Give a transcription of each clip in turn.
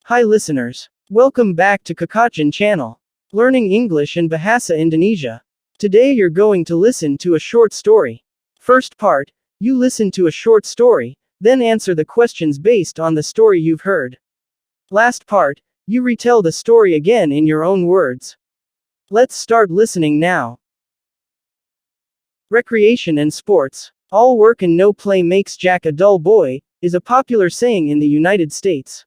Hi listeners. Welcome back to Percakapan channel. Learning English and Bahasa Indonesia. Today you're going to listen to a short story. First part, you listen to a short story, then answer the questions based on the story you've heard. Last part, you retell the story again in your own words. Let's start listening now. Recreation and sports. All work and no play makes Jack a dull boy, is a popular saying in the United States.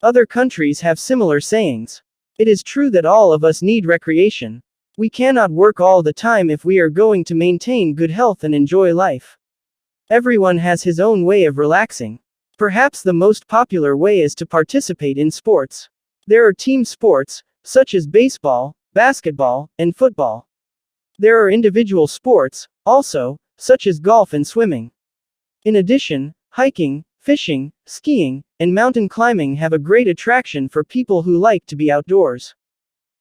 Other countries have similar sayings. It is true that all of us need recreation. We cannot work all the time if we are going to maintain good health and enjoy life. Everyone has his own way of relaxing. Perhaps the most popular way is to participate in sports. There are team sports, such as baseball, basketball, and football. There are individual sports, also, such as golf and swimming. In addition, hiking, fishing, skiing, and mountain climbing have a great attraction for people who like to be outdoors.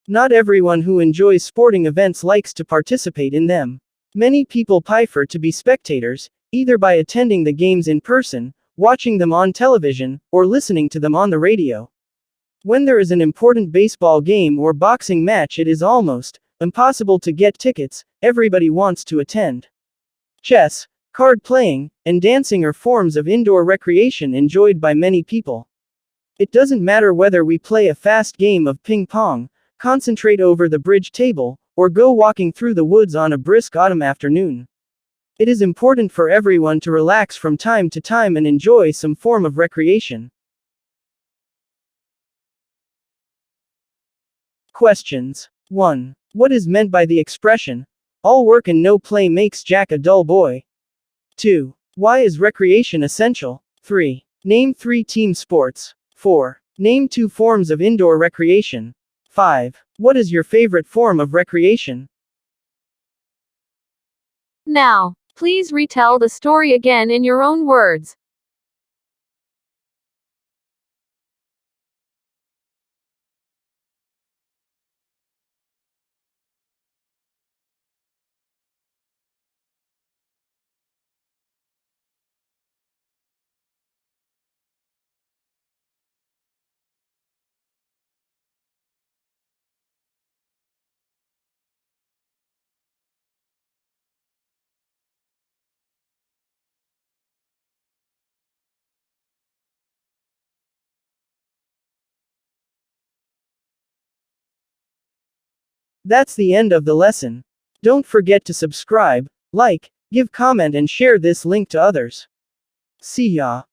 Not everyone who enjoys sporting events likes to participate in them. Many people prefer to be spectators, either by attending the games in person, watching them on television, or listening to them on the radio. When there is an important baseball game or boxing match, it is almost impossible to get tickets. Everybody wants to attend. Chess, card playing, and dancing are forms of indoor recreation enjoyed by many people. It doesn't matter whether we play a fast game of ping pong, concentrate over the bridge table, or go walking through the woods on a brisk autumn afternoon. It is important for everyone to relax from time to time and enjoy some form of recreation. Questions. 1. What is meant by the expression, all work and no play makes Jack a dull boy? 2. Why is recreation essential? 3. Name 3 team sports. 4. Name 2 forms of indoor recreation. 5. What is your favorite form of recreation? Now, please retell the story again in your own words. That's the end of the lesson. Don't forget to subscribe, like, give comment and share this link to others. See ya.